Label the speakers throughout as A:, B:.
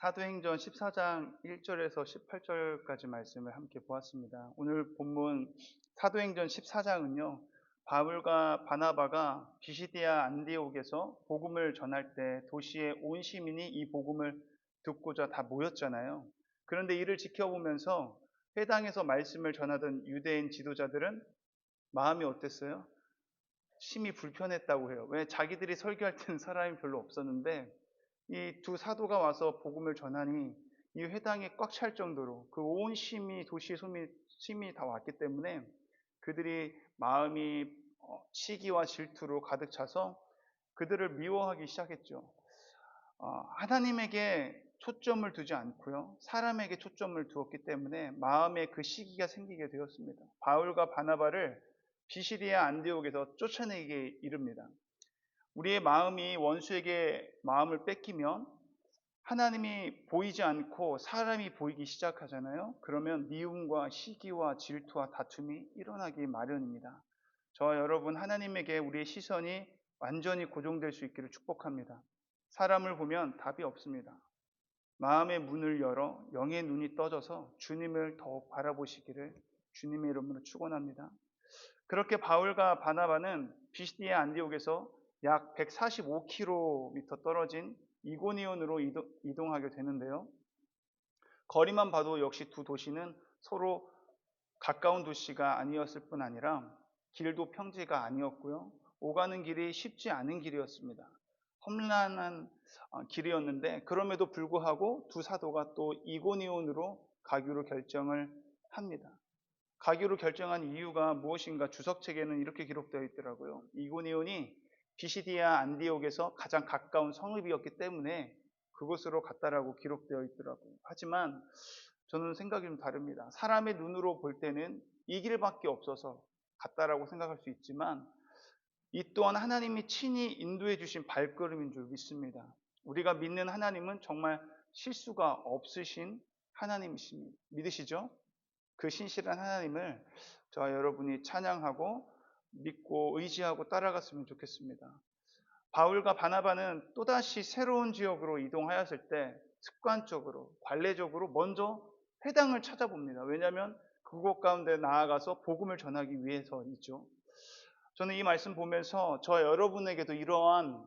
A: 사도행전 14장 1절에서 18절까지 말씀을 함께 보았습니다. 오늘 본문 사도행전 14장은요. 바울과 바나바가 비시디아 안디옥에서 복음을 전할 때 도시의 온 시민이 이 복음을 듣고자 다 모였잖아요. 그런데 이를 지켜보면서 회당에서 말씀을 전하던 유대인 지도자들은 마음이 어땠어요? 심히 불편했다고 해요. 왜? 자기들이 설교할 때는 사람이 별로 없었는데 이 두 사도가 와서 복음을 전하니 이 회당이 꽉 찰 정도로 그 온 심이 도시의 심이 다 왔기 때문에 그들이 마음이 시기와 질투로 가득 차서 그들을 미워하기 시작했죠. 하나님에게 초점을 두지 않고요. 사람에게 초점을 두었기 때문에 마음에 그 시기가 생기게 되었습니다. 바울과 바나바를 비시디아 안디옥에서 쫓아내게 이릅니다. 우리의 마음이 원수에게 마음을 뺏기면 하나님이 보이지 않고 사람이 보이기 시작하잖아요. 그러면 미움과 시기와 질투와 다툼이 일어나기 마련입니다. 저와 여러분, 하나님에게 우리의 시선이 완전히 고정될 수 있기를 축복합니다. 사람을 보면 답이 없습니다. 마음의 문을 열어 영의 눈이 떠져서 주님을 더욱 바라보시기를 주님의 이름으로 축원합니다. 그렇게 바울과 바나바는 비시디아 안디옥에서 약 145km 떨어진 이고니온으로 이동하게 되는데요. 거리만 봐도 역시 두 도시는 서로 가까운 도시가 아니었을 뿐 아니라 길도 평지가 아니었고요. 오가는 길이 쉽지 않은 길이었습니다. 험난한 길이었는데 그럼에도 불구하고 두 사도가 또 이고니온으로 가기로 결정을 합니다. 가기로 결정한 이유가 무엇인가 주석책에는 이렇게 기록되어 있더라고요. 이고니온이 비시디아 안디옥에서 가장 가까운 성읍이었기 때문에 그곳으로 갔다라고 기록되어 있더라고요. 하지만 저는 생각이 좀 다릅니다. 사람의 눈으로 볼 때는 이 길밖에 없어서 갔다라고 생각할 수 있지만 이 또한 하나님이 친히 인도해 주신 발걸음인 줄 믿습니다. 우리가 믿는 하나님은 정말 실수가 없으신 하나님이십니다. 믿으시죠? 그 신실한 하나님을 저와 여러분이 찬양하고 믿고 의지하고 따라갔으면 좋겠습니다. 바울과 바나바는 또다시 새로운 지역으로 이동하였을 때 습관적으로 관례적으로 먼저 회당을 찾아봅니다. 왜냐하면 그곳 가운데 나아가서 복음을 전하기 위해서이죠. 저는 이 말씀 보면서 저와 여러분에게도 이러한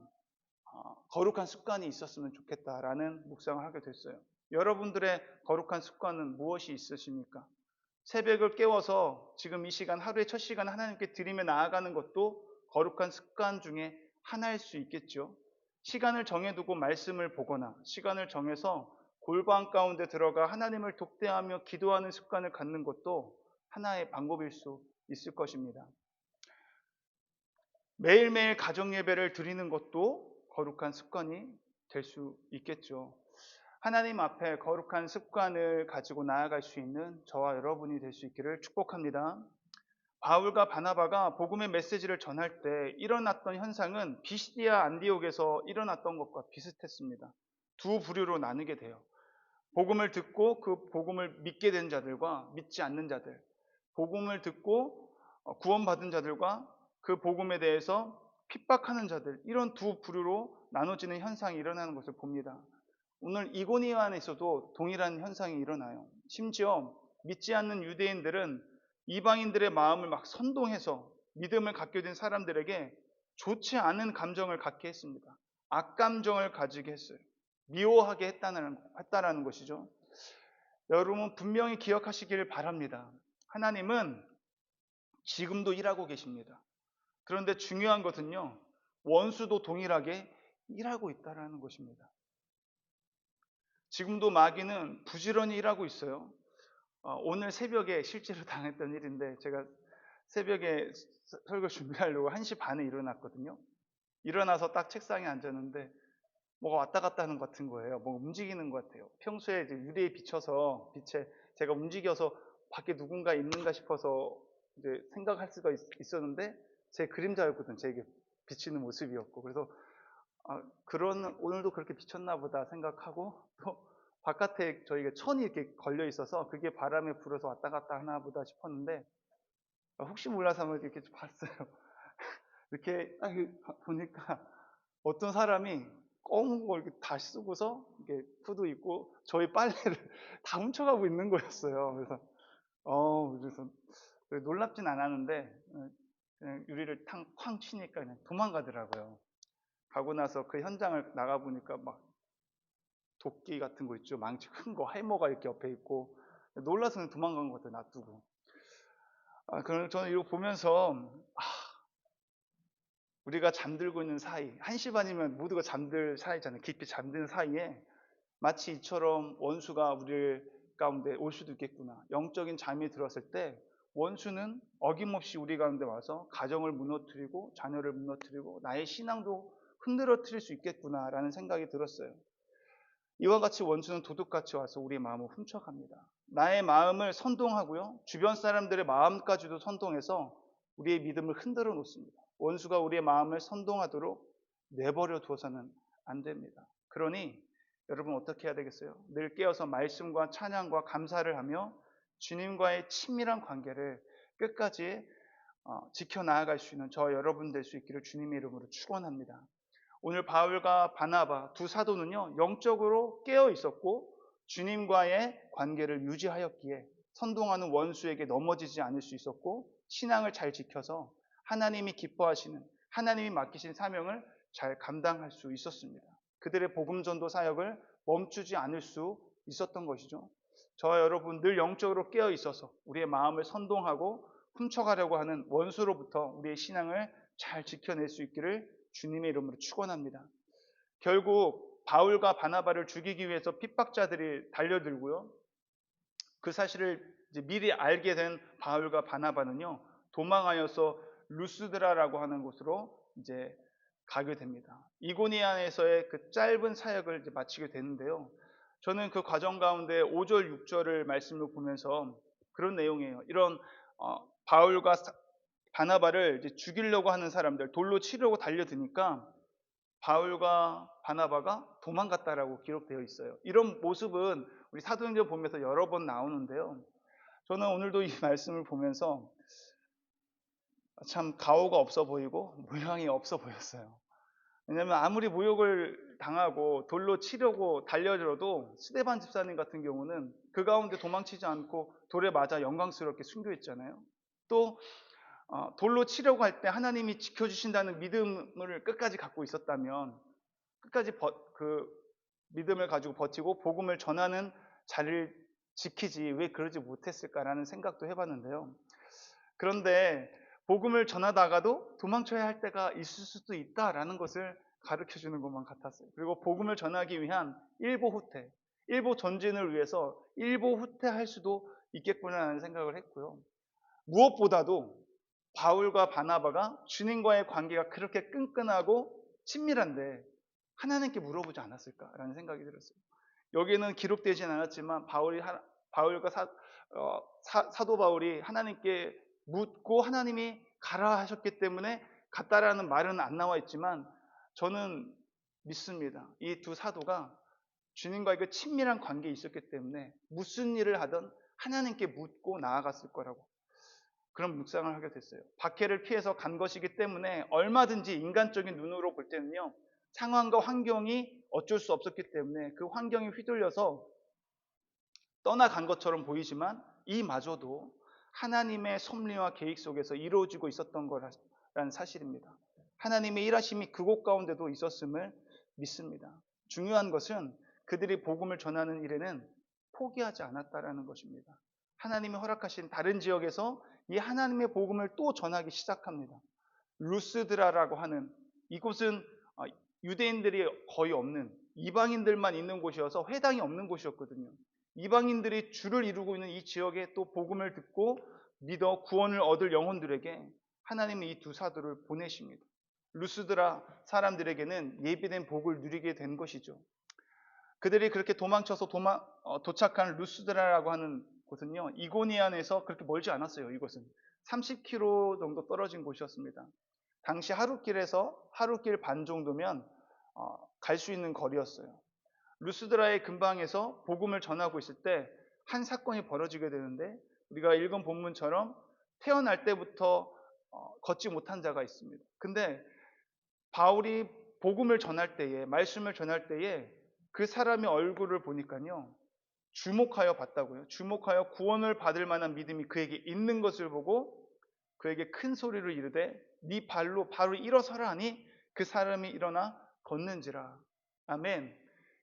A: 거룩한 습관이 있었으면 좋겠다라는 묵상을 하게 됐어요. 여러분들의 거룩한 습관은 무엇이 있으십니까? 새벽을 깨워서 지금 이 시간, 하루의 첫 시간 하나님께 드리며 나아가는 것도 거룩한 습관 중에 하나일 수 있겠죠. 시간을 정해두고 말씀을 보거나 시간을 정해서 골방 가운데 들어가 하나님을 독대하며 기도하는 습관을 갖는 것도 하나의 방법일 수 있을 것입니다. 매일매일 가정 예배를 드리는 것도 거룩한 습관이 될 수 있겠죠. 하나님 앞에 거룩한 습관을 가지고 나아갈 수 있는 저와 여러분이 될 수 있기를 축복합니다. 바울과 바나바가 복음의 메시지를 전할 때 일어났던 현상은 비시디아 안디옥에서 일어났던 것과 비슷했습니다. 두 부류로 나누게 돼요. 복음을 듣고 그 복음을 믿게 된 자들과 믿지 않는 자들, 복음을 듣고 구원받은 자들과 그 복음에 대해서 핍박하는 자들, 이런 두 부류로 나눠지는 현상이 일어나는 것을 봅니다. 오늘 이고니온에서도 동일한 현상이 일어나요. 심지어 믿지 않는 유대인들은 이방인들의 마음을 막 선동해서 믿음을 갖게 된 사람들에게 좋지 않은 감정을 갖게 했습니다. 악감정을 가지게 했어요. 미워하게 했다라는 것이죠. 여러분 분명히 기억하시기를 바랍니다. 하나님은 지금도 일하고 계십니다. 그런데 중요한 것은요, 원수도 동일하게 일하고 있다는 것입니다. 지금도 마귀는 부지런히 일하고 있어요. 오늘 새벽에 실제로 당했던 일인데, 제가 새벽에 설교 준비하려고 1시 반에 일어났거든요. 일어나서 딱 책상에 앉았는데 뭐가 왔다 갔다 하는 것 같은 거예요. 뭐가 움직이는 것 같아요. 평소에 이제 유리에 비춰서 빛에 제가 움직여서 밖에 누군가 있는가 싶어서 이제 생각할 수가 있었는데 제 그림자였거든. 제게 비치는 모습이었고, 그래서 그런 오늘도 그렇게 비쳤나 보다 생각하고, 또 바깥에 저희가 천이 이렇게 걸려 있어서 그게 바람에 불어서 왔다 갔다 하나 보다 싶었는데, 혹시 몰라서 한번 이렇게 봤어요. 이렇게 딱 보니까 어떤 사람이 검은 거 이렇게 다 쓰고서 이렇게 후드 입고 저희 빨래를 다 훔쳐가고 있는 거였어요. 그래서 놀랍진 않았는데 그냥 유리를 쾅 치니까 그냥 도망가더라고요. 가고 나서 그 현장을 나가 보니까 막 도끼 같은 거 있죠. 망치 큰 거, 해머가 이렇게 옆에 있고 놀라서 그냥 도망간 것 같아요. 놔두고. 그럼 저는 이거 보면서 우리가 잠들고 있는 사이, 1시 반이면 모두가 잠들 사이잖아요. 깊이 잠든 사이에 마치 이처럼 원수가 우리 가운데 올 수도 있겠구나. 영적인 잠이 들었을 때 원수는 어김없이 우리 가운데 와서 가정을 무너뜨리고 자녀를 무너뜨리고 나의 신앙도 흔들어뜨릴 수 있겠구나라는 생각이 들었어요. 이와 같이 원수는 도둑같이 와서 우리의 마음을 훔쳐갑니다. 나의 마음을 선동하고요. 주변 사람들의 마음까지도 선동해서 우리의 믿음을 흔들어 놓습니다. 원수가 우리의 마음을 선동하도록 내버려 두어서는 안 됩니다. 그러니 여러분 어떻게 해야 되겠어요? 늘 깨어서 말씀과 찬양과 감사를 하며 주님과의 친밀한 관계를 끝까지 지켜나갈 수 있는 저 여러분 될 수 있기를 주님의 이름으로 축원합니다. 오늘 바울과 바나바 두 사도는요, 영적으로 깨어 있었고 주님과의 관계를 유지하였기에 선동하는 원수에게 넘어지지 않을 수 있었고 신앙을 잘 지켜서 하나님이 기뻐하시는, 하나님이 맡기신 사명을 잘 감당할 수 있었습니다. 그들의 복음 전도 사역을 멈추지 않을 수 있었던 것이죠. 저와 여러분 늘 영적으로 깨어 있어서 우리의 마음을 선동하고 훔쳐가려고 하는 원수로부터 우리의 신앙을 잘 지켜낼 수 있기를 주님의 이름으로 축원합니다. 결국 바울과 바나바를 죽이기 위해서 핍박자들이 달려들고요. 그 사실을 이제 미리 알게 된 바울과 바나바는요, 도망하여서 루스드라라고 하는 곳으로 이제 가게 됩니다. 이고니안에서의 그 짧은 사역을 이제 마치게 되는데요. 저는 그 과정 가운데 5절, 6절을 말씀을 보면서 그런 내용이에요. 이런 바울과 바나바를 이제 죽이려고 하는 사람들, 돌로 치려고 달려드니까 바울과 바나바가 도망갔다라고 기록되어 있어요. 이런 모습은 우리 사도행전 보면서 여러 번 나오는데요. 저는 오늘도 이 말씀을 보면서 참 가오가 없어 보이고 모양이 없어 보였어요. 왜냐하면 아무리 모욕을 당하고 돌로 치려고 달려들어도 스데반 집사님 같은 경우는 그 가운데 도망치지 않고 돌에 맞아 영광스럽게 순교했잖아요. 또 돌로 치려고 할 때 하나님이 지켜주신다는 믿음을 끝까지 갖고 있었다면 끝까지 그 믿음을 가지고 버티고 복음을 전하는 자리를 지키지 왜 그러지 못했을까라는 생각도 해봤는데요. 그런데 복음을 전하다가도 도망쳐야 할 때가 있을 수도 있다라는 것을 가르쳐 주는 것만 같았어요. 그리고 복음을 전하기 위한 일보 후퇴, 일보 전진을 위해서 일보 후퇴할 수도 있겠구나라는 생각을 했고요. 무엇보다도 바울과 바나바가 주님과의 관계가 그렇게 끈끈하고 친밀한데 하나님께 물어보지 않았을까라는 생각이 들었어요. 여기는 기록되진 않았지만 바울과 사도 바울이 하나님께 묻고 하나님이 가라 하셨기 때문에 갔다라는 말은 안 나와 있지만 저는 믿습니다. 이 두 사도가 주님과의 그 친밀한 관계에 있었기 때문에 무슨 일을 하든 하나님께 묻고 나아갔을 거라고 그런 묵상을 하게 됐어요. 박해를 피해서 간 것이기 때문에 얼마든지 인간적인 눈으로 볼 때는요. 상황과 환경이 어쩔 수 없었기 때문에 그 환경에 휘둘려서 떠나간 것처럼 보이지만 이마저도 하나님의 섭리와 계획 속에서 이루어지고 있었던 거라는 사실입니다. 하나님의 일하심이 그곳 가운데도 있었음을 믿습니다. 중요한 것은 그들이 복음을 전하는 일에는 포기하지 않았다라는 것입니다. 하나님이 허락하신 다른 지역에서 이 하나님의 복음을 또 전하기 시작합니다. 루스드라라고 하는 이곳은 유대인들이 거의 없는 이방인들만 있는 곳이어서 회당이 없는 곳이었거든요. 이방인들이 주를 이루고 있는 이 지역에 또 복음을 듣고 믿어 구원을 얻을 영혼들에게 하나님은 이 두 사도를 보내십니다. 루스드라 사람들에게는 예비된 복을 누리게 된 것이죠. 그들이 그렇게 도망쳐서 도착한 루스드라라고 하는 곳은요, 이고니안에서 그렇게 멀지 않았어요. 이곳은 30km 정도 떨어진 곳이었습니다. 당시 하룻길에서 하룻길 반 정도면 갈 수 있는 거리였어요. 루스드라의 근방에서 복음을 전하고 있을 때 한 사건이 벌어지게 되는데 우리가 읽은 본문처럼 태어날 때부터 걷지 못한 자가 있습니다. 근데 바울이 복음을 전할 때에, 말씀을 전할 때에 그 사람의 얼굴을 보니까요, 주목하여 봤다고요. 주목하여 구원을 받을 만한 믿음이 그에게 있는 것을 보고 그에게 큰 소리로 이르되 네 발로 바로 일어서라 하니 그 사람이 일어나 걷는지라. 아멘.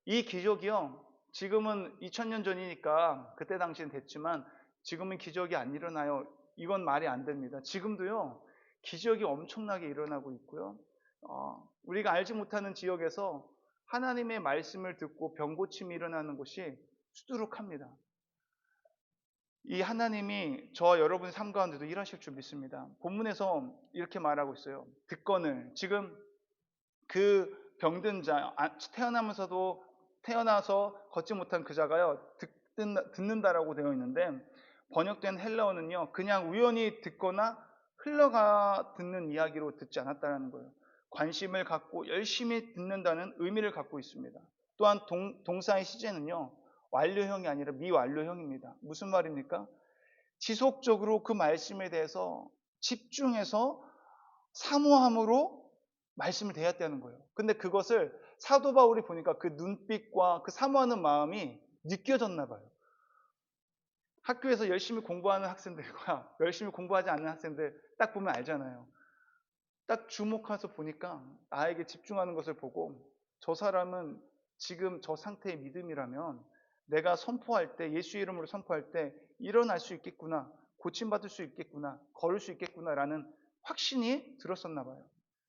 A: 이 기적이요, 지금은 2000년 전이니까 그때 당시엔 됐지만 지금은 기적이 안 일어나요. 이건 말이 안 됩니다. 지금도요, 기적이 엄청나게 일어나고 있고요. 우리가 알지 못하는 지역에서 하나님의 말씀을 듣고 병고침이 일어나는 곳이 수두룩합니다. 이 하나님이 저와 여러분의 삶 가운데도 일하실 줄 믿습니다. 본문에서 이렇게 말하고 있어요. 듣거늘, 지금 그 병든 자, 태어나서 걷지 못한 그 자가요, 듣는다라고 되어 있는데, 번역된 헬라어는요, 그냥 우연히 듣거나 흘러가 듣는 이야기로 듣지 않았다는 거예요. 관심을 갖고 열심히 듣는다는 의미를 갖고 있습니다. 또한 동사의 시제는요, 완료형이 아니라 미완료형입니다. 무슨 말입니까? 지속적으로 그 말씀에 대해서 집중해서 사모함으로 말씀을 대했다는 거예요. 근데 그것을 사도 바울이 보니까 그 눈빛과 그 사모하는 마음이 느껴졌나 봐요. 학교에서 열심히 공부하는 학생들과 열심히 공부하지 않는 학생들 딱 보면 알잖아요. 딱 주목해서 보니까 나에게 집중하는 것을 보고 저 사람은 지금 저 상태의 믿음이라면 내가 선포할 때, 예수 이름으로 선포할 때 일어날 수 있겠구나, 고침받을 수 있겠구나, 걸을 수 있겠구나라는 확신이 들었었나 봐요.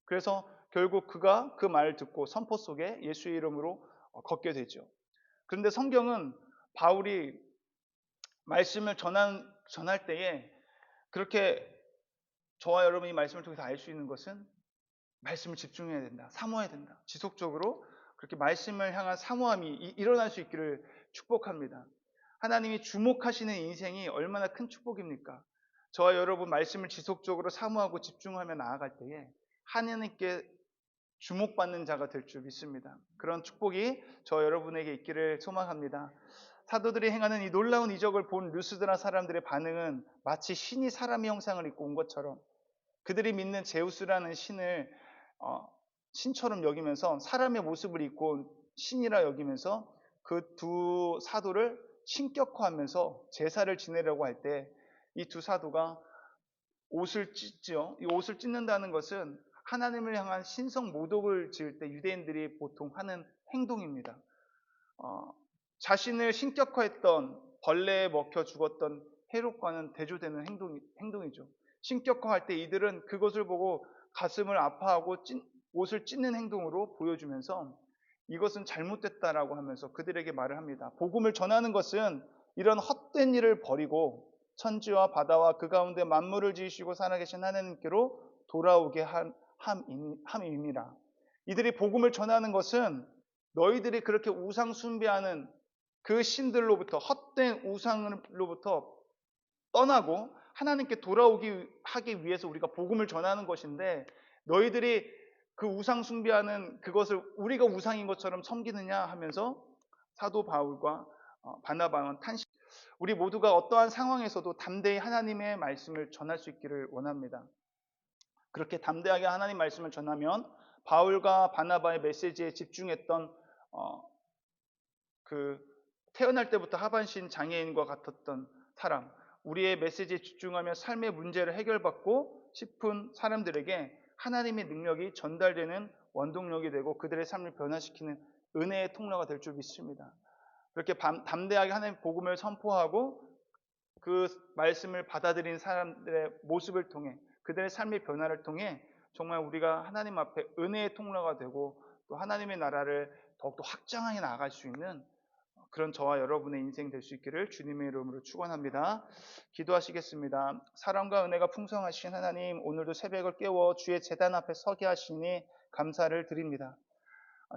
A: 그래서 결국 그가 그 말을 듣고 선포 속에 예수의 이름으로 걷게 되죠. 그런데 성경은 바울이 말씀을 전할 때에 그렇게 저와 여러분이 말씀을 통해서 알 수 있는 것은 말씀을 집중해야 된다, 사모해야 된다. 지속적으로 그렇게 말씀을 향한 사모함이 일어날 수 있기를 축복합니다. 하나님이 주목하시는 인생이 얼마나 큰 축복입니까? 저와 여러분 말씀을 지속적으로 사모하고 집중하며 나아갈 때에 하나님께 주목받는 자가 될 줄 믿습니다. 그런 축복이 저와 여러분에게 있기를 소망합니다. 사도들이 행하는 이 놀라운 이적을 본 루스드라 사람들의 반응은 마치 신이 사람의 형상을 입고 온 것처럼, 그들이 믿는 제우스라는 신을 신처럼 여기면서 사람의 모습을 입고 온 신이라 여기면서 그 두 사도를 신격화하면서 제사를 지내려고 할 때 이 두 사도가 옷을 찢죠. 이 옷을 찢는다는 것은 하나님을 향한 신성 모독을 지을 때 유대인들이 보통 하는 행동입니다. 자신을 신격화했던 벌레에 먹혀 죽었던 헤롯과는 대조되는 행동이죠. 신격화할 때 이들은 그것을 보고 가슴을 아파하고 옷을 찢는 행동으로 보여주면서 이것은 잘못됐다라고 하면서 그들에게 말을 합니다. 복음을 전하는 것은 이런 헛된 일을 버리고 천지와 바다와 그 가운데 만물을 지으시고 살아계신 하나님께로 돌아오게 함이니라. 이들이 복음을 전하는 것은 너희들이 그렇게 우상 숭배하는 그 신들로부터, 헛된 우상으로부터 떠나고 하나님께 돌아오기 하기 위해서 우리가 복음을 전하는 것인데, 너희들이 그 우상 숭배하는 그것을 우리가 우상인 것처럼 섬기느냐 하면서 사도 바울과 바나바는 탄식. 우리 모두가 어떠한 상황에서도 담대히 하나님의 말씀을 전할 수 있기를 원합니다. 그렇게 담대하게 하나님 말씀을 전하면 바울과 바나바의 메시지에 집중했던 그 태어날 때부터 하반신 장애인과 같았던 사람, 우리의 메시지에 집중하며 삶의 문제를 해결받고 싶은 사람들에게 하나님의 능력이 전달되는 원동력이 되고 그들의 삶을 변화시키는 은혜의 통로가 될 줄 믿습니다. 그렇게 담대하게 하나님의 복음을 선포하고 그 말씀을 받아들인 사람들의 모습을 통해, 그들의 삶의 변화를 통해 정말 우리가 하나님 앞에 은혜의 통로가 되고 또 하나님의 나라를 더욱더 확장하게 나아갈 수 있는 그런 저와 여러분의 인생 될 수 있기를 주님의 이름으로 축원합니다. 기도하시겠습니다. 사랑과 은혜가 풍성하신 하나님, 오늘도 새벽을 깨워 주의 제단 앞에 서게 하시니 감사를 드립니다.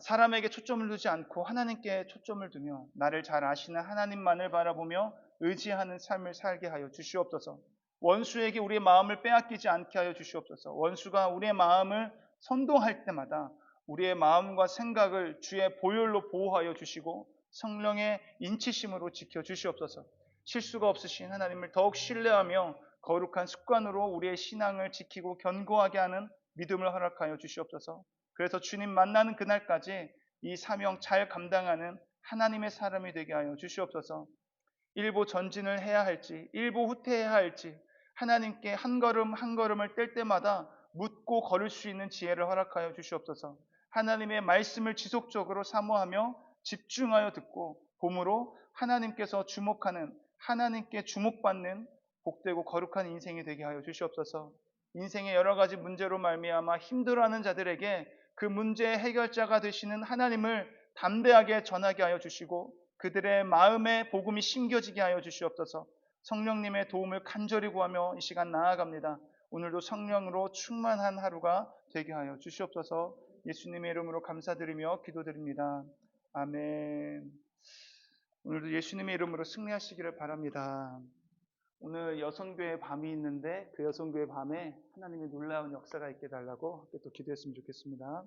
A: 사람에게 초점을 두지 않고 하나님께 초점을 두며 나를 잘 아시는 하나님만을 바라보며 의지하는 삶을 살게 하여 주시옵소서. 원수에게 우리의 마음을 빼앗기지 않게 하여 주시옵소서. 원수가 우리의 마음을 선동할 때마다 우리의 마음과 생각을 주의 보혈로 보호하여 주시고 성령의 인치심으로 지켜주시옵소서. 실수가 없으신 하나님을 더욱 신뢰하며 거룩한 습관으로 우리의 신앙을 지키고 견고하게 하는 믿음을 허락하여 주시옵소서. 그래서 주님 만나는 그날까지 이 사명 잘 감당하는 하나님의 사람이 되게 하여 주시옵소서. 일부 전진을 해야 할지, 일부 후퇴해야 할지, 하나님께 한 걸음 한 걸음을 뗄 때마다 묻고 걸을 수 있는 지혜를 허락하여 주시옵소서. 하나님의 말씀을 지속적으로 사모하며 집중하여 듣고 봄으로 하나님께서 주목하는, 하나님께 주목받는 복되고 거룩한 인생이 되게 하여 주시옵소서. 인생의 여러 가지 문제로 말미암아 힘들어하는 자들에게 그 문제의 해결자가 되시는 하나님을 담대하게 전하게 하여 주시고 그들의 마음에 복음이 심겨지게 하여 주시옵소서. 성령님의 도움을 간절히 구하며 이 시간 나아갑니다. 오늘도 성령으로 충만한 하루가 되게 하여 주시옵소서. 예수님의 이름으로 감사드리며 기도드립니다. 아멘. 오늘도 예수님의 이름으로 승리하시기를 바랍니다. 오늘 여성교회 밤이 있는데 그 여성교회 밤에 하나님의 놀라운 역사가 있게 달라고 또 기도했으면 좋겠습니다.